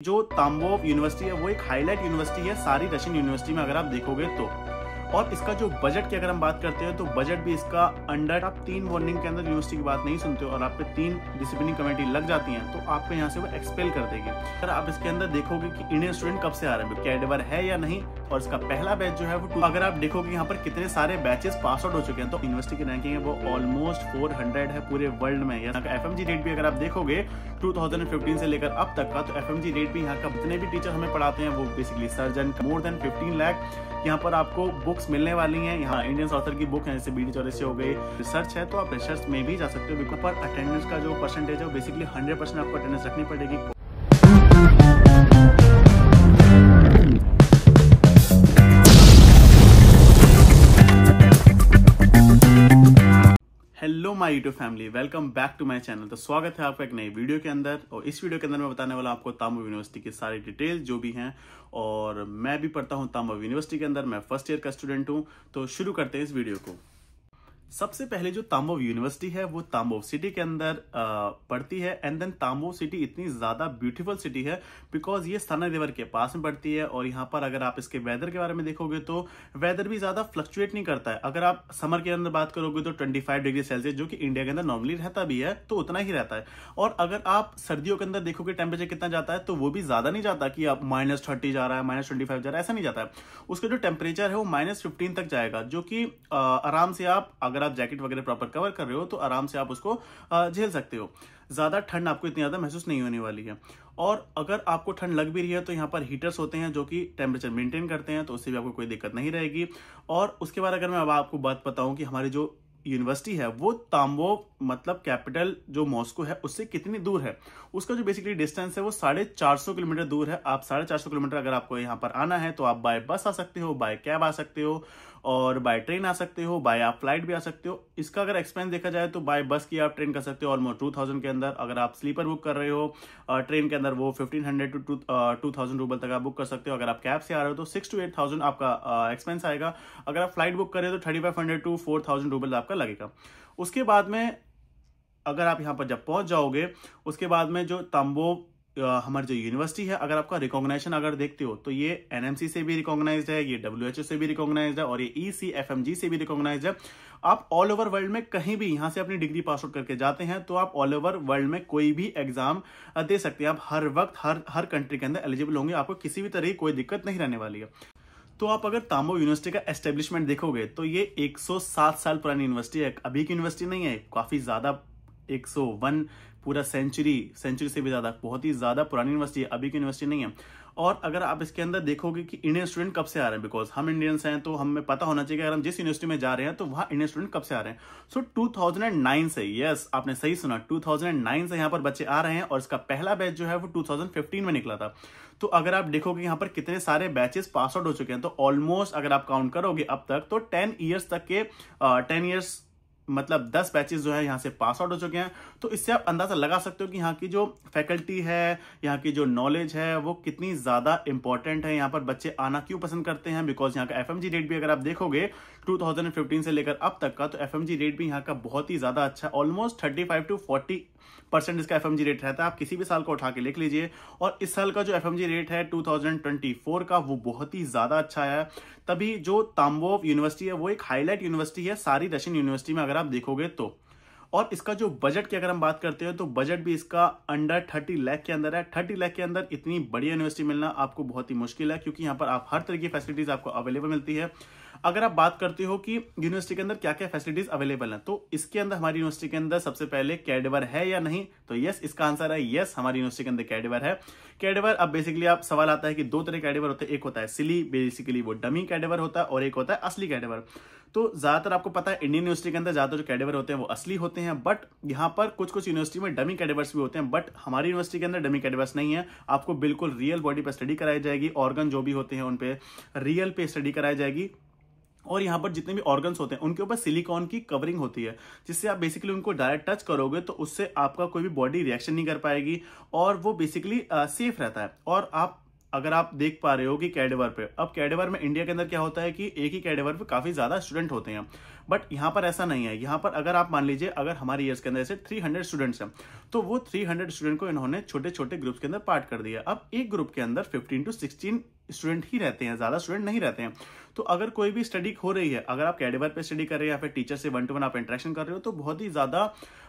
जो Tambov university है वो एक हाईलाइट यूनिवर्सिटी है सारी रशियन यूनिवर्सिटी में अगर आप देखोगे तो। और इसका जो बजट की अगर हम बात करते हैं तो बजट भी इसका अंडर, आप 3 वार्निंग के अंदर यूनिवर्सिटी की बात नहीं सुनते हो और आप पे 3 डिसिप्लिनरी कमेटी लग जाती हैं तो आपको यहाँ से वो एक्सपेल कर देगी। अगर आप इसके अंदर देखोगे कि इंडियन स्टूडेंट कब से आ रहे हैं, कैडेवर है या नहीं, और इसका पहला बैच जो है वो अगर आप देखोगे यहाँ पर कितने सारे बैचेस पास आउट हो चुके हैं तो यूनिवर्सिटी की रैंकिंग है वो ऑलमोस्ट 400 है पूरे वर्ल्ड में। यहाँ का एफएमजी रेट भी अगर आप देखोगे 2015 से लेकर अब तक का, तो एफएमजी रेट भी यहाँ का जितने भी टीचर हमें पढ़ाते हैं वो basically surgeon, more than 15 lakh यहाँ पर आपको बुक्स मिलने वाली हैं। यहाँ इंडियन ऑथर की बुक है जैसे बीडी चौरसिया हो गई, रिसर्च है तो आप रिसर्च में भी जा सकते हो। बिकॉज पर अटेंडेंस का जो परसेंटेज है वो बेसिकली 100% आपको अटेंडेंस रखनी पड़ेगी। Hello my YouTube family, welcome back to my channel. तो स्वागत है आपका एक नई वीडियो के अंदर। और इस वीडियो के अंदर मैं बताने वाला आपको ताम्बोव यूनिवर्सिटी की सारी डिटेल्स जो भी हैं। और मैं भी पढ़ता हूं ताम्बोव यूनिवर्सिटी के अंदर, मैं फर्स्ट ईयर का स्टूडेंट हूं। तो शुरू करते हैं इस वीडियो को। सबसे पहले जो ताम्बोव यूनिवर्सिटी है वो ताम्बोव सिटी के अंदर पड़ती है। एंड देन ताम्बोव सिटी इतनी ज्यादा ब्यूटीफुल सिटी है बिकॉज ये स्थाना रिवर के पास में पड़ती है। और यहाँ पर अगर आप इसके वेदर के बारे में देखोगे तो वेदर भी ज्यादा फ्लक्चुएट नहीं करता है। अगर आप समर के अंदर बात करोगे तो 25 डिग्री सेल्सियस, जो कि इंडिया के अंदर नॉर्मली रहता भी है, तो उतना ही रहता है। और अगर आप सर्दियों के अंदर देखोगे टेम्परेचर कितना जाता है तो वो भी ज्यादा नहीं जाता कि आप -30 जा रहा है, -25 जा रहा है, ऐसा नहीं जाता है। उसका जो टेम्परेचर है वो -15 तक जाएगा, जो कि आराम से आप, अगर आप जैकेट वगैरह कवर कर रहे हो तो आराम से आप उसको झेल सकते हो। ज्यादा ठंड आपको इतनी ज्यादा महसूस नहीं होने वाली है। और अगर आपको ठंड लग भी रही है तो यहाँ पर हीटर्स होते हैं जो कि टेम्परेचर मेंटेन करते हैं, तो उससे भी आपको कोई दिक्कत नहीं रहेगी। और उसके बाद अगर मैं अब आपको बात बताऊं कि हमारी जो यूनिवर्सिटी है वो ताम्बोव मतलब कैपिटल जो मॉस्को है उससे कितनी दूर है, उसका जो बेसिकली डिस्टेंस है वो 450 किलोमीटर दूर है। आप 450 किलोमीटर अगर आपको यहाँ पर आना है तो आप बाय बस आ सकते हो, बाय कैब आ सकते हो, और बाय ट्रेन आ सकते हो, बाय आप फ्लाइट भी आ सकते हो। इसका अगर एक्सपेंस देखा जाए तो बाय बस की आप ट्रेन कर सकते हो ऑलमोस्ट 2000 के अंदर। अगर आप स्लीपर बुक कर रहे हो ट्रेन के अंदर वो 1500 टू 2000 रूबल तक आप बुक कर सकते हो। अगर आप कैब से आ रहे हो तो 6 to 8000 आपका एक्सपेंस आएगा। अगर आप फ्लाइट बुक कर रहे हो तो 3500 टू 4000 रूबल आपका लगेगा। उसके बाद में अगर आप यहाँ पर जब पहुंच जाओगे उसके बाद में जो ताम्बोव हमारी जो यूनिवर्सिटी है, अगर आपका रिकॉग्निशन अगर देखते हो तो ये एनएमसी से भी रिकॉग्नाइज्ड है, ये WHO से भी रिकॉग्नाइज्ड है, और ये ECFMG से भी रिकॉग्नाइज्ड है। आप ऑल ओवर वर्ल्ड में कहीं भी यहाँ से अपनी डिग्री पास आउट करके जाते हैं तो आप ऑल ओवर वर्ल्ड में कोई भी एग्जाम दे सकते हैं। आप हर वक्त हर कंट्री के अंदर एलिजिबल होंगे, आपको किसी भी तरह की कोई दिक्कत नहीं रहने वाली है। तो आप अगर ताम्बोव यूनिवर्सिटी का एस्टेब्लिशमेंट देखोगे तो ये 107 साल पुरानी यूनिवर्सिटी है। अभी की यूनिवर्सिटी नहीं है, काफी ज्यादा 101 पूरा सेंचुरी से भी ज्यादा, बहुत ही ज्यादा पुरानी यूनिवर्सिटी है, अभी की यूनिवर्सिटी नहीं है। और अगर आप इसके अंदर देखोगे कि इंडियन स्टूडेंट कब से आ रहे हैं, बिकॉज हम इंडियंस हैं तो हमें पता होना चाहिए कि अगर हम जिस यूनिवर्सिटी में जा रहे हैं तो वहां इंडियन स्टूडेंट कब से आ रहे हैं। सो 2009 से, यस आपने सही सुना, 2009 से यहाँ पर बच्चे आ रहे हैं। और इसका पहला बैच जो है वो 2015 में निकला था। तो अगर आप देखोगे यहाँ पर कितने सारे बैचेस पास आउट हो चुके हैं तो ऑलमोस्ट अगर आप काउंट करोगे अब तक तो 10 ईयर्स तक के 10 ईयर्स मतलब 10 बैचेस जो है यहाँ से पास आउट हो चुके हैं। तो इससे आप अंदाजा लगा सकते हो कि यहाँ की जो फैकल्टी है, यहाँ की जो नॉलेज है वो कितनी ज्यादा इंपॉर्टेंट है। यहाँ पर बच्चे आना क्यों पसंद करते हैं, बिकॉज यहाँ का एफएमजी रेट भी अगर आप देखोगे 2015 से लेकर अब तक का, तो एफएमजी रेट भी यहाँ का बहुत ही ज्यादा अच्छा है। ऑलमोस्ट 35 to 40% इसका एफएमजी रेट रहता है। आप किसी भी साल को उठा के लिख लीजिए। और इस साल का जो एफएमजी रेट है 2024 का वो बहुत ही ज्यादा अच्छा है। तभी जो ताम्बोव यूनिवर्सिटी है वो एक हाईलाइट यूनिवर्सिटी है सारी रशियन यूनिवर्सिटी में अगर आप देखोगे तो। और इसका जो बजट की अगर हम बात करते हैं तो बजट भी इसका अंडर 30 लाख के अंदर है। 30 लाख के अंदर इतनी बड़ी यूनिवर्सिटी मिलना आपको बहुत ही मुश्किल है, क्योंकि यहाँ पर आप हर तरह की फैसिलिटीज आपको अवेलेबल मिलती है। अगर आप बात करते हो कि यूनिवर्सिटी के अंदर क्या क्या फैसिलिटीज अवेलेबल हैं, तो इसके अंदर हमारी यूनिवर्सिटी के अंदर सबसे पहले कैडेवर है या नहीं, तो यस इसका आंसर है यस, हमारी यूनिवर्सिटी के अंदर कैडेवर है। कैडेवर, अब बेसिकली आप सवाल आता है कि 2 तरह कैडेवर होते हैं, एक होता है सिली, बेसिकली वो डमी कैडेवर होता है, और एक होता है असली कैडेवर। तो ज्यादातर आपको पता है इंडियन यूनिवर्सिटी के अंदर ज्यादातर जो कैडेवर होते हैं वो असली होते हैं, बट यहाँ पर कुछ यूनिवर्सिटी में डमी कैडेवर्स भी होते हैं। बट हमारी यूनिवर्सिटी के अंदर डमी कैडेवर्स नहीं है। आपको बिल्कुल रियल बॉडी पर स्टडी कराई जाएगी, ऑर्गन जो भी होते हैं उन पे रियल पे स्टडी कराई जाएगी। और यहाँ पर जितने भी ऑर्गन्स होते हैं उनके ऊपर सिलिकॉन की कवरिंग होती है, जिससे आप बेसिकली उनको डायरेक्ट टच करोगे तो उससे आपका कोई भी बॉडी रिएक्शन नहीं कर पाएगी, और वो बेसिकली सेफ रहता है। और आप अगर आप देख पा रहे हो कि कैडेवर पे, अब कैडेवर में इंडिया के अंदर क्या होता है कि एक ही कैडेवर पे काफी ज्यादा स्टूडेंट होते हैं, बट यहाँ पर ऐसा नहीं है। यहाँ पर अगर आप मान लीजिए अगर हमारे ईयर्स के अंदर ऐसे 300 स्टूडेंट्स हैं, तो वो 300 स्टूडेंट को इन्होंने छोटे छोटे ग्रुप्स के अंदर पार्ट कर दिया। अब एक ग्रुप के अंदर 15 to 16 स्टूडेंट ही रहते हैं, ज्यादा स्टूडेंट नहीं रहते हैं। तो अगर कोई भी स्टडी हो रही है, अगर आप कैडेवर पे स्टडी कर रहे हैं या फिर टीचर से 1-to-1 आप इंटरेक्शन कर रहे हो, तो बहुत ही ज्यादा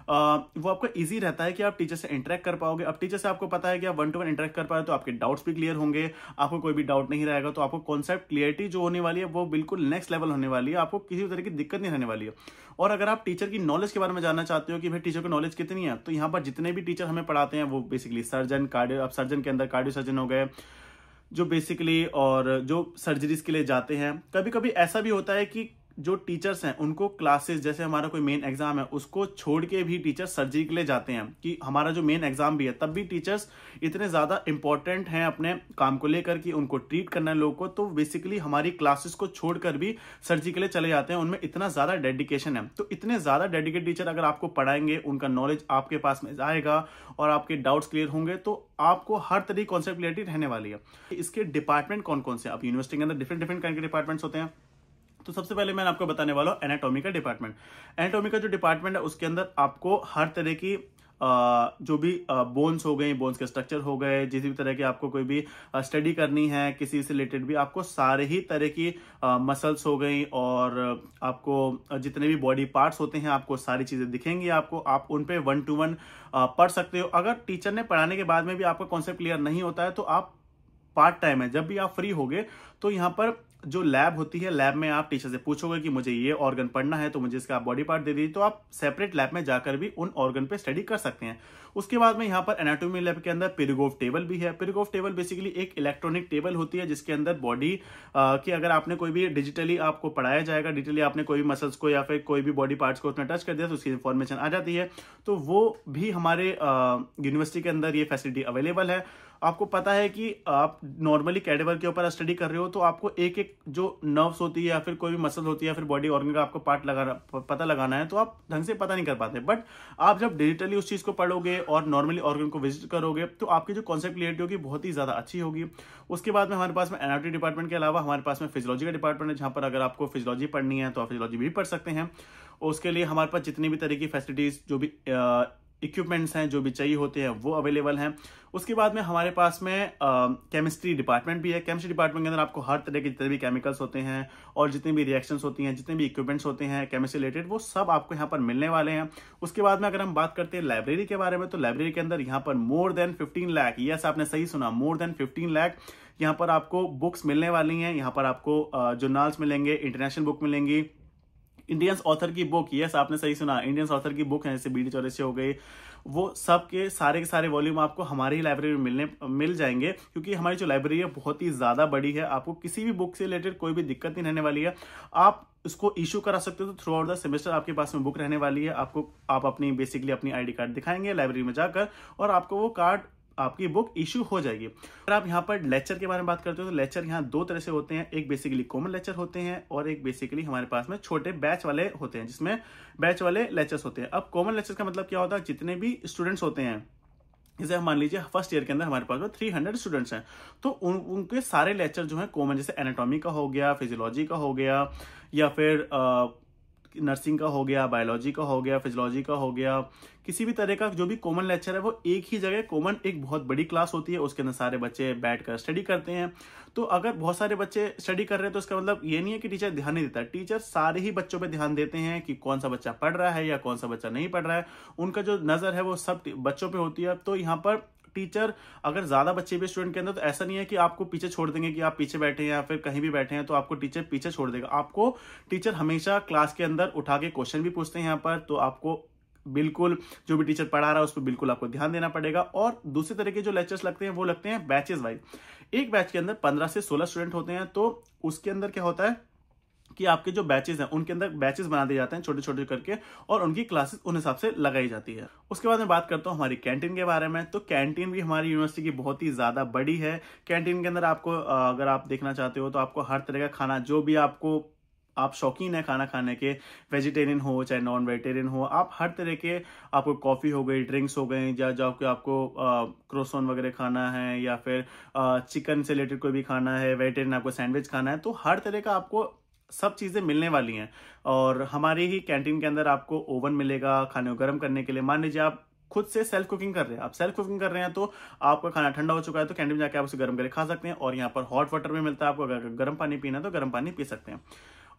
वो आपको इजी रहता है कि आप टीचर से इंटरेक्ट कर पाओगे। अब टीचर से आपको पता है कि आप 1-to-1 इंटरेक्ट कर पा रहे हो, तो आपके डाउट्स भी क्लियर होंगे, आपको कोई भी डाउट नहीं रहेगा। तो आपको कॉन्सेप्ट क्लियरिटी जो होने वाली है वो बिल्कुल नेक्स्ट लेवल होने वाली है, आपको किसी भी तरह की दिक्कत नहीं रहने वाली है। और अगर आप टीचर की नॉलेज के बारे में जानना चाहते हो कि भाई टीचर की नॉलेज कितनी है, तो यहाँ पर जितने भी टीचर हमें पढ़ाते हैं वो बेसिकली सर्जन, कार्डियो, अब सर्जन के अंदर कार्डियो सर्जन हो गए जो बेसिकली, और जो सर्जरीज के लिए जाते हैं। कभी कभी ऐसा भी होता है कि जो टीचर्स हैं उनको क्लासेस, जैसे हमारा कोई मेन एग्जाम है उसको छोड़ के भी टीचर्स सर्जरी के लिए जाते हैं, कि हमारा जो मेन एग्जाम भी है तब भी टीचर्स इतने ज्यादा इंपॉर्टेंट हैं अपने काम को लेकर कि उनको ट्रीट करना है लोगों को, तो बेसिकली हमारी क्लासेस को छोड़कर भी सर्जरी के लिए चले जाते हैं। उनमें इतना ज्यादा डेडिकेशन है। तो इतने ज्यादा डेडिकेटेड टीचर अगर आपको पढ़ाएंगे, उनका नॉलेज आपके पास में जाएगा और आपके डाउट्स क्लियर होंगे, तो आपको हर तरह की कॉन्सेप्ट क्लियरिटी रहने वाली है। इसके डिपार्टमेंट कौन कौन से, अब यूनिवर्सिटी के अंदर डिफरेंट डिफरेंट काइंड के डिपार्टमेंट्स होते हैं। तो सबसे पहले मैं आपको बताने वाला हूं एनाटॉमी का डिपार्टमेंट। एनाटॉमी का जो डिपार्टमेंट है उसके अंदर आपको हर तरह की जो भी बोन्स हो गए, बोन्स के स्ट्रक्चर हो गए, जिस भी तरह की आपको कोई भी स्टडी करनी है किसी से रिलेटेड भी, आपको सारे ही तरह की मसल्स हो गई और आपको जितने भी बॉडी पार्ट्स होते हैं आपको सारी चीजें दिखेंगी आपको, आप उन पे 1-to-1 पढ़ सकते हो। अगर टीचर ने पढ़ाने के बाद में भी आपका कॉन्सेप्ट क्लियर नहीं होता है, तो आप पार्ट टाइम है, जब भी आप फ्री होगे तो यहाँ पर जो लैब होती है, लैब में आप टीचर से पूछोगे कि मुझे ये ऑर्गन पढ़ना है, तो मुझे इसका आप बॉडी पार्ट दे दीजिए, तो आप सेपरेट लैब में जाकर भी उन ऑर्गन पे स्टडी कर सकते हैं। उसके बाद में यहाँ पर एनाटॉमी लैब के अंदर पिरगोव टेबल भी है। पिरगोव टेबल बेसिकली एक इलेक्ट्रॉनिक टेबल होती है जिसके अंदर बॉडी की अगर आपने कोई भी डिजिटली आपको पढ़ाया जाएगा, डिजिटली आपने कोई भी मसल्स को या फिर कोई भी बॉडी पार्ट्स को उसमें टच कर दिया तो उसकी इंफॉर्मेशन आ जाती है। तो वो भी हमारे यूनिवर्सिटी के अंदर ये फैसिलिटी अवेलेबल है। आपको पता है कि आप नॉर्मली कैडेवर के ऊपर स्टडी कर रहे हो, तो आपको एक एक जो नर्व्स होती है या फिर कोई भी मसल होती है या फिर बॉडी ऑर्गन का आपको पार्ट पता लगाना है, तो आप ढंग से पता नहीं कर पाते। बट आप जब डिजिटली उस चीज को पढ़ोगे और नॉर्मली ऑर्गन को विजिट करोगे, तो आपकी जो कॉन्सेप्ट क्लियरिटी होगी बहुत ही ज्यादा अच्छी होगी। उसके बाद में हमारे पास में एनाटॉमी डिपार्टमेंट के अलावा हमारे पास में फिजियोलॉजी का डिपार्टमेंट है, जहां पर अगर आपको फिजियोलॉजी पढ़नी है तो आप फिजियोलॉजी भी पढ़ सकते हैं। उसके लिए हमारे पास जितनी भी तरह की फैसिलिटीज, जो भी इक्विपमेंट्स हैं, जो भी चाहिए होते हैं, वो अवेलेबल हैं। उसके बाद में हमारे पास में केमिस्ट्री डिपार्टमेंट भी है। केमिस्ट्री डिपार्टमेंट के अंदर आपको हर तरह के जितने भी केमिकल्स होते हैं और जितनी भी रिएक्शंस होती हैं, जितने भी इक्विपमेंट्स होते हैं केमिस्ट्री रिलेटेड, वो सब आपको यहाँ पर मिलने वाले हैं। उसके बाद में अगर हम बात करते हैं लाइब्रेरी के बारे में, तो लाइब्रेरी के अंदर यहाँ पर मोर देन 15 लाख, यस आपने सही सुना, मोर देन 15 लाख यहाँ पर आपको बुक्स मिलने वाली हैं। यहाँ पर आपको जर्नल्स मिलेंगे, इंटरनेशनल बुक मिलेंगी, इंडियंस ऑथर की बुक, यस आपने सही सुना, इंडियंस ऑथर की बुक है, जैसे BD चौरसिया हो गई, वो सब के सारे वॉल्यूम आपको हमारी ही लाइब्रेरी में मिल जाएंगे। क्योंकि हमारी जो लाइब्रेरी है बहुत ही ज्यादा बड़ी है, आपको किसी भी बुक से रिलेटेड कोई भी दिक्कत नहीं रहने वाली है। आप इसको इशू करा सकते हो, तो थ्रू आउट द सेमेस्टर आपके पास में बुक रहने वाली है। आप अपनी बेसिकली अपनी ID कार्ड दिखाएंगे लाइब्रेरी में जाकर और आपको वो कार्ड, आपकी बुक इशू हो जाएगी। अगर आप यहाँ पर लेक्चर के बारे में बात करते हो, तो लेक्चर यहाँ दो तरह से होते हैं, एक बेसिकली कॉमन लेक्चर होते हैं और एक बेसिकली हमारे पास में छोटे बैच वाले होते हैं, जिसमें बैच वाले लेक्चर्स होते हैं। अब कॉमन लेक्चर का मतलब क्या होता है, जितने भी स्टूडेंट्स होते हैं, जैसे मान लीजिए फर्स्ट ईयर के अंदर हमारे पास में 300 स्टूडेंट्स हैं, तो उनके सारे लेक्चर जो है कॉमन, जैसे एनाटॉमी का हो गया, फिजियोलॉजी का हो गया, या फिर नर्सिंग का हो गया, बायोलॉजी का हो गया, फिजियोलॉजी का हो गया, किसी भी तरह का जो भी कॉमन लेक्चर है वो एक ही जगह कॉमन, एक बहुत बड़ी क्लास होती है, उसके अंदर सारे बच्चे बैठकर स्टडी करते हैं। तो अगर बहुत सारे बच्चे स्टडी कर रहे हैं तो इसका मतलब ये नहीं है कि टीचर ध्यान नहीं देता, टीचर सारे ही बच्चों पे ध्यान देते हैं कि कौन सा बच्चा पढ़ रहा है या कौन सा बच्चा नहीं पढ़ रहा है। उनका जो नजर है वो सब बच्चों पे होती है। तो यहाँ पर टीचर अगर ज्यादा बच्चे भी स्टूडेंट के अंदर, तो ऐसा नहीं है कि आपको पीछे छोड़ देंगे कि आप पीछे बैठे हैं या फिर कहीं भी बैठे हैं तो आपको टीचर पीछे छोड़ देगा। आपको टीचर हमेशा क्लास के अंदर उठा के क्वेश्चन भी पूछते हैं यहाँ पर, तो आपको बिल्कुल जो भी टीचर पढ़ा रहा है उस पर बिल्कुल आपको ध्यान देना पड़ेगा। और दूसरी तरह के जो लेक्चर्स लगते हैं वो लगते हैं बैचेस वाइज। एक बैच के अंदर 15 से 16 स्टूडेंट होते हैं, तो उसके अंदर क्या होता है कि आपके जो बैचेस हैं उनके अंदर बैचेस बना दिए जाते हैं छोटे छोटे करके, और उनकी क्लासेस उन हिसाब से लगाई जाती है। उसके बाद मैं बात करता हूँ हमारी कैंटीन के बारे में। तो कैंटीन भी हमारी यूनिवर्सिटी की बहुत ही ज्यादा बड़ी है। कैंटीन के अंदर आपको अगर आप देखना चाहते हो तो आपको हर तरह का खाना, जो भी आप शौकीन है खाना खाने के, वेजिटेरियन हो चाहे नॉन वेजिटेरियन हो, आप हर तरह के, आपको कॉफी हो गई, ड्रिंक्स हो गई, या जाके आपको क्रोसन वगैरह खाना है या फिर चिकन से रिलेटेड कोई भी खाना है, वेजिटेरियन आपको सैंडविच खाना है, तो हर तरह का आपको सब चीज़ें मिलने वाली हैं। और हमारी ही कैंटीन के अंदर आपको ओवन मिलेगा खाने को गर्म करने के लिए। मान लीजिए आप खुद से सेल्फ कुकिंग कर रहे हैं, आप सेल्फ कुकिंग कर रहे हैं तो आपका खाना ठंडा हो चुका है तो कैंटीन में जाके आप उसे गर्म करके खा सकते हैं। और यहाँ पर हॉट वाटर भी मिलता है आपको, अगर गर्म पानी पीना है तो गर्म पानी पी सकते हैं।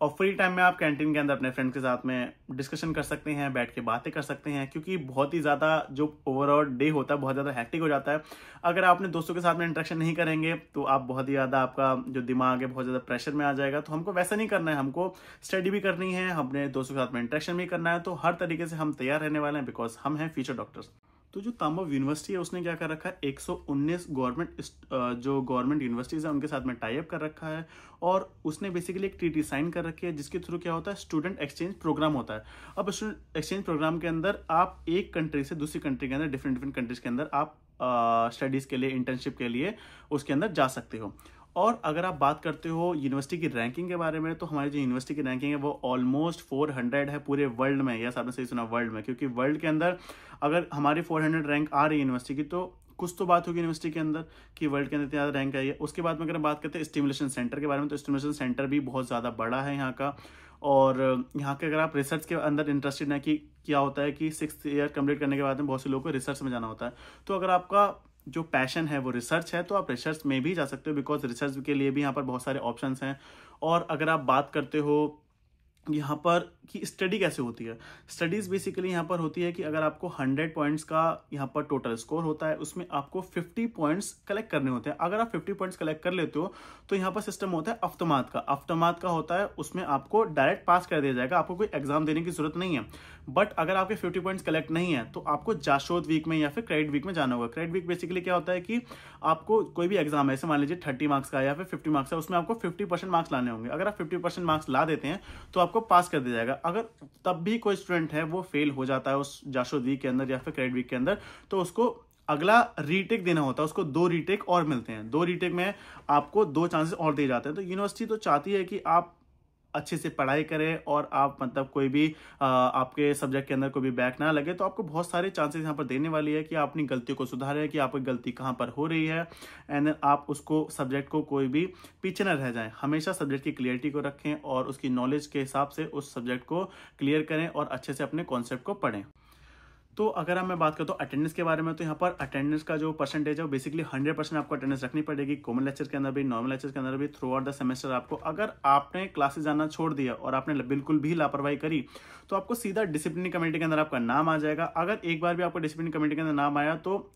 और फ्री टाइम में आप कैंटीन के अंदर अपने फ्रेंड के साथ में डिस्कशन कर सकते हैं, बैठ के बातें कर सकते हैं, क्योंकि बहुत ही ज़्यादा जो ओवरऑल डे होता है बहुत ज़्यादा हैक्टिक हो जाता है। अगर आप अपने दोस्तों के साथ में इंटरेक्शन नहीं करेंगे तो आप बहुत ही ज़्यादा, आपका जो दिमाग है बहुत ज़्यादा प्रेशर में आ जाएगा। तो हमको वैसा नहीं करना है, हमको स्टडी भी करनी है, अपने दोस्तों के साथ में इंटरेक्शन भी करना है। तो हर तरीके से हम तैयार रहने वाले हैं, बिकॉज हम हैं फ्यूचर डॉक्टर्स। तो जो तांबव यूनिवर्सिटी है उसने क्या कर रखा है, 119 गवर्नमेंट यूनिवर्सिटीज है उनके साथ में टाई अप कर रखा है। और उसने बेसिकली एक ट्रीटी साइन कर रखी है जिसके थ्रू क्या होता है, स्टूडेंट एक्सचेंज प्रोग्राम होता है। अब स्टूडेंट एक्सचेंज प्रोग्राम के अंदर आप एक कंट्री से दूसरी कंट्री के अंदर, डिफरेंट कंट्रीज के अंदर आप स्टडीज के लिए, इंटर्नशिप के लिए उसके अंदर जा सकते हो। और अगर आप बात करते हो यूनिवर्सिटी की रैंकिंग के बारे में, तो हमारी जो यूनिवर्सिटी की रैंकिंग है वो ऑलमोस्ट 400 है पूरे वर्ल्ड में। यस, आपने सही सुना, वर्ल्ड में। क्योंकि वर्ल्ड के अंदर अगर हमारी 400 रैंक आ रही है यूनिवर्सिटी की, तो कुछ तो बात होगी यूनिवर्सिटी के अंदर कि वर्ल्ड के अंदर इतनी ज़्यादा रैंक आई है। उसके बाद में अगर बात करते हैं स्टिमुलेशन सेंटर के बारे में, तो स्टिमुलेशन सेंटर भी बहुत ज़्यादा बड़ा है यहाँ का। और यहाँ के अगर आप रिसर्च के अंदर इंटरेस्टेड हैं कि क्या होता है कि 6th ईयर कंप्लीट करने के बाद में बहुत से लोगों को रिसर्च में जाना होता है। तो अगर आपका जो पैशन है वो रिसर्च है तो आप रिसर्च में भी जा सकते हो, बिकॉज रिसर्च के लिए भी यहाँ पर बहुत सारे ऑप्शंस हैं। और अगर आप बात करते हो यहाँ पर कि स्टडी कैसे होती है, स्टडीज बेसिकली यहाँ पर होती है कि अगर आपको 100 पॉइंट्स का यहाँ पर टोटल स्कोर होता है, उसमें आपको 50 पॉइंट्स कलेक्ट करने होते हैं। अगर आप 50 पॉइंट्स कलेक्ट कर लेते हो तो यहाँ पर सिस्टम होता है अफ्तमात का। अफ्तमात का होता है, उसमें आपको डायरेक्ट पास कर दिया जाएगा, आपको कोई एग्जाम देने की जरूरत नहीं है। बट अगर आपके 50 पॉइंट्स कलेक्ट नहीं है तो आपको जाशोद वीक में या फिर क्रेडिट वीक में जाना होगा। क्रेडिट वीक बेसिकली क्या होता है कि आपको कोई भी एग्जाम है, ऐसे मान लीजिए 30 मार्क्स का या फिर 50 मार्क्स है, उसमें आपको 50% मार्क्स लाने होंगे। अगर आप 50% मार्क्स ला देते हैं तो आपको पास कर दिया जाएगा। अगर तब भी कोई स्टूडेंट है वो फेल हो जाता है उस जाशोद वीक के अंदर या फिर क्रेडिट वीक के अंदर, तो उसको अगला रीटेक देना होता है, उसको 2 रीटेक और मिलते हैं। 2 रीटेक में आपको 2 चांसेस और दिए जाते हैं। तो यूनिवर्सिटी तो चाहती है कि आप अच्छे से पढ़ाई करें और आप मतलब कोई भी आपके सब्जेक्ट के अंदर कोई भी बैक ना लगे। तो आपको बहुत सारे चांसेस यहाँ पर देने वाली है कि आप अपनी गलतियों को सुधारें, कि आपकी गलती कहाँ पर हो रही है, एंड आप उसको सब्जेक्ट को कोई भी पीछे न रह जाए। हमेशा सब्जेक्ट की क्लियरिटी को रखें और उसकी नॉलेज के हिसाब से उस सब्जेक्ट को क्लियर करें और अच्छे से अपने कॉन्सेप्ट को पढ़ें। तो अगर मैं बात करता हूँ अटेंडेंस के बारे में, तो यहाँ पर अटेंडेंस का जो परसेंटेज है वो बेसिकली 100% आपको अटेंडेंस रखनी पड़ेगी, कॉमन लेक्चर के अंदर भी, नॉर्मल लेक्चर के अंदर भी, थ्रू आउट द सेमेस्टर। आपको अगर आपने क्लासेस जाना छोड़ दिया और आपने बिल्कुल भी लापरवाही करी तो आपको सीधा डिसिप्लिनरी कमेटी के अंदर आपका नाम आ जाएगा। अगर एक बार भी आपको डिसिप्लिनरी कमेटी के अंदर नाम आया तो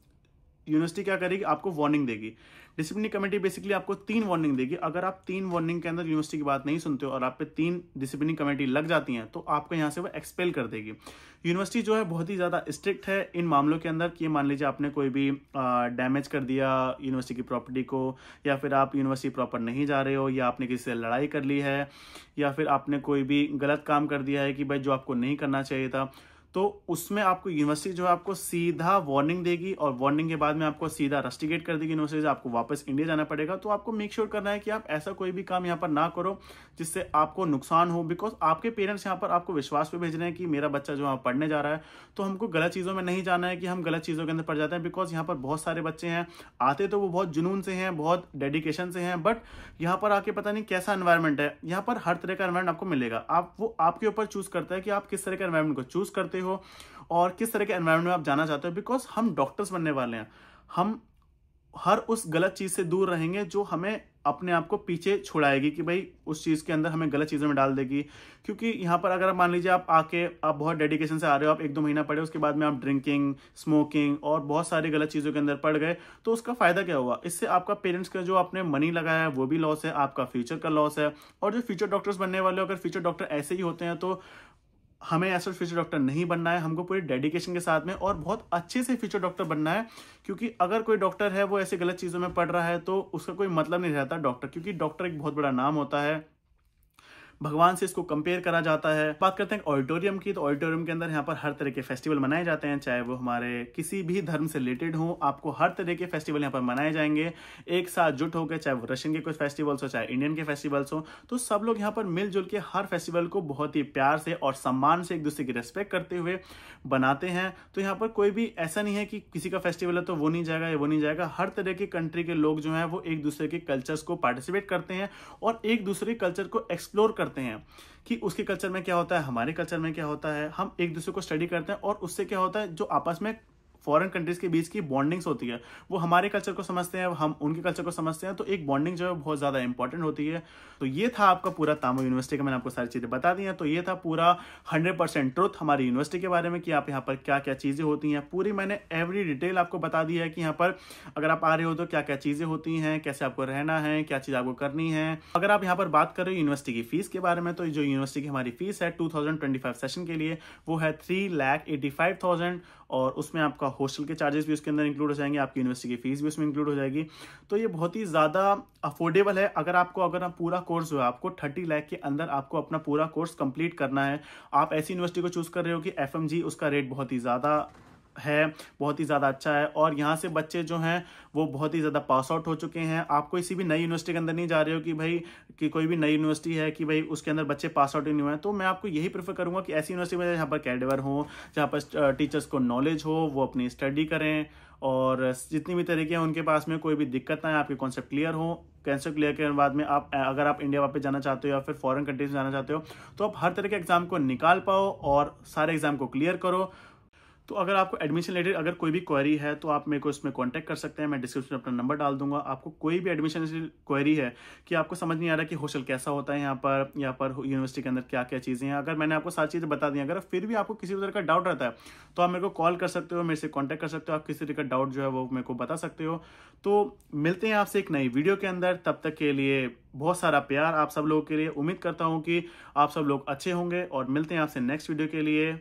यूनिवर्सिटी क्या करेगी, आपको वार्निंग देगी। डिसिप्लिनरी कमेटी बेसिकली आपको 3 वार्निंग देगी। अगर आप 3 वार्निंग के अंदर यूनिवर्सिटी की बात नहीं सुनते हो और आप पे 3 डिसिप्लिनरी कमेटी लग जाती हैं तो आपको यहाँ से वो एक्सपेल कर देगी। यूनिवर्सिटी जो है बहुत ही ज़्यादा स्ट्रिक्ट है इन मामलों के अंदर कि मान लीजिए आपने कोई भी डैमेज कर दिया यूनिवर्सिटी की प्रॉपर्टी को, या फिर आप यूनिवर्सिटी प्रॉपर नहीं जा रहे हो, या आपने किसी से लड़ाई कर ली है, या फिर आपने कोई भी गलत काम कर दिया है कि भाई जो आपको नहीं करना चाहिए था, तो उसमें आपको यूनिवर्सिटी जो है आपको सीधा वार्निंग देगी और वार्निंग के बाद में आपको सीधा रस्टिकेट कर देगी यूनिवर्सिटी से, आपको वापस इंडिया जाना पड़ेगा। तो आपको मेक श्योर करना है कि आप ऐसा कोई भी काम यहाँ पर ना करो जिससे आपको नुकसान हो, बिकॉज आपके पेरेंट्स यहाँ पर आपको विश्वास पे भेज रहे हैं कि मेरा बच्चा जो यहाँ पढ़ने जा रहा है। तो हमको गलत चीज़ों में नहीं जाना है कि हम गलत चीज़ों के अंदर पड़ जाते हैं, बिकॉज यहाँ पर बहुत सारे बच्चे हैं, आते तो वो बहुत जुनून से हैं, बहुत डेडिकेशन से हैं, बट यहाँ पर आके पता नहीं कैसा एनवायरमेंट है। यहाँ पर हर तरह का एनवायरमेंट आपको मिलेगा, वो आपके ऊपर चूज करता है कि आप किस तरह के एनवायरमेंट को चूज करते हो और किस तरह के एनवायरनमेंट में आप जाना चाहते हो। बिकॉज हम डॉक्टर्स बनने वाले हैं, हम हर उस गलत चीज से दूर रहेंगे जो हमें अपने आप को पीछे छुड़ाएगी कि भाई उस चीज के अंदर हमें गलत चीजों में डाल देगी। क्योंकि यहाँ पर अगर मान लीजिए आप आके आप बहुत डेडिकेशन से आ रहे हो, आप 1-2 महीना पढ़े, उसके बाद में आप ड्रिंकिंग, स्मोकिंग और बहुत सारी गलत चीजों के अंदर पड़ गए, तो उसका फायदा क्या हुआ? इससे आपका पेरेंट्स का जो आपने मनी लगाया है वो भी लॉस है, आपका फ्यूचर का लॉस है। और जो फ्यूचर डॉक्टर्स बनने वाले हो, अगर फ्यूचर डॉक्टर ऐसे ही होते हैं तो हमें ऐसा फ्यूचर डॉक्टर नहीं बनना है, हमको पूरी डेडिकेशन के साथ में और बहुत अच्छे से फ्यूचर डॉक्टर बनना है। क्योंकि अगर कोई डॉक्टर है वो ऐसे गलत चीज़ों में पड़ रहा है तो उसका कोई मतलब नहीं रहता डॉक्टर, क्योंकि डॉक्टर एक बहुत बड़ा नाम होता है, भगवान से इसको कंपेयर करा जाता है। बात करते हैं ऑडिटोरियम की, तो ऑडिटोरियम के अंदर यहाँ पर हर तरह के फेस्टिवल मनाए जाते हैं, चाहे वो हमारे किसी भी धर्म से रिलेटेड हो, आपको हर तरह के फेस्टिवल यहाँ पर मनाए जाएंगे एक साथ जुट होकर, चाहे वो रशियन के कुछ फेस्टिवल्स हो, चाहे इंडियन के फेस्टिवल्स हो। तो सब लोग यहाँ पर मिलजुल के हर फेस्टिवल को बहुत ही प्यार से और सम्मान से एक दूसरे की रेस्पेक्ट करते हुए बनाते हैं। तो यहाँ पर कोई भी ऐसा नहीं है कि किसी का फेस्टिवल है तो वो नहीं जाएगा या वो नहीं जाएगा। हर तरह की कंट्री के लोग जो है वो एक दूसरे के कल्चर्स को पार्टिसिपेट करते हैं और एक दूसरे के कल्चर को एक्सप्लोर करते हैं कि उसके कल्चर में क्या होता है, हमारे कल्चर में क्या होता है, हम एक दूसरे को स्टडी करते हैं और उससे क्या होता है जो आपस में फॉरेन कंट्रीज के बीच की बॉन्डिंग्स होती है, वो हमारे कल्चर को समझते हैं, हम उनके कल्चर को समझते हैं, तो एक बॉन्डिंग जो है बहुत ज़्यादा इंपॉर्टेंट होती है। तो ये था आपका पूरा तामो यूनिवर्सिटी का, मैंने आपको सारी चीज़ें बता दी हैं। तो ये था पूरा 100% ट्रुथ हमारी यूनिवर्सिटी के बारे में कि आप यहाँ पर क्या क्या चीज़ें होती हैं, पूरी मैंने एवरी डिटेल आपको बता दी है कि यहाँ पर अगर आप आ रहे हो तो क्या क्या चीज़ें होती हैं, कैसे आपको रहना है, क्या चीज़ आपको करनी है। अगर आप यहाँ पर बात कर रहे हो यूनिवर्सिटी की फीस के बारे में, तो जो यूनिवर्सिटी की हमारी फीस है 2025 सेशन के लिए वो है 3,85,000 और उसमें आपका हॉस्टल के चार्जेस भी उसके अंदर इंक्लूड हो जाएंगे, आपकी यूनिवर्सिटी की फीस भी उसमें इंक्लूड हो जाएगी। तो ये बहुत ही ज़्यादा अफोर्डेबल है। अगर आप पूरा कोर्स जो है आपको 30 लाख के अंदर आपको अपना पूरा कोर्स कंप्लीट करना है, आप ऐसी यूनिवर्सिटी को चूज कर रहे हो कि FMG उसका रेट बहुत ही ज़्यादा है, बहुत ही ज़्यादा अच्छा है और यहाँ से बच्चे जो हैं वो बहुत ही ज़्यादा पास आउट हो चुके हैं। आप किसी भी नई यूनिवर्सिटी के अंदर नहीं जा रहे हो कि भाई कि कोई भी नई यूनिवर्सिटी है कि भाई उसके अंदर बच्चे पास आउट ही नहीं हुए हैं, तो मैं आपको यही प्रेफर करूँगा कि ऐसी यूनिवर्सिटी में जहाँ पर कैडेवर हो, जहाँ पर टीचर्स को नॉलेज हो, वो अपनी स्टडी करें और जितनी भी तरीके हैं उनके पास में कोई भी दिक्कत ना है, आपके कॉन्सेप्ट क्लियर हो। कॉन्सेप्ट क्लियर के बाद में आप अगर आप इंडिया वापस जाना चाहते हो या फिर फॉरेन कंट्रीज में जाना चाहते हो तो आप हर तरह के एग्जाम को निकाल पाओ और सारे एग्जाम को क्लियर करो। तो अगर आपको एडमिशन रिलेटेड अगर कोई भी क्वेरी है तो आप मेरे को इसमें कांटेक्ट कर सकते हैं, मैं डिस्क्रिप्शन में अपना नंबर डाल दूंगा। आपको कोई भी एडमिशन क्वेरी है कि आपको समझ नहीं आ रहा कि हॉस्टल कैसा होता है यहाँ पर यूनिवर्सिटी के अंदर क्या क्या चीज़ें हैं, अगर मैंने आपको सारी चीज़ें बता दी, अगर फिर भी आपको किसी तरह का डाउट रहता है तो आप मेरे को कॉल कर सकते हो, मेरे से कॉन्टैक्ट कर सकते हो, आप किसी तरह का डाउट जो है वो मेरे को बता सकते हो। तो मिलते हैं आपसे एक नई वीडियो के अंदर, तब तक के लिए बहुत सारा प्यार आप सब लोगों के लिए। उम्मीद करता हूँ कि आप सब लोग अच्छे होंगे और मिलते हैं आपसे नेक्स्ट वीडियो के लिए।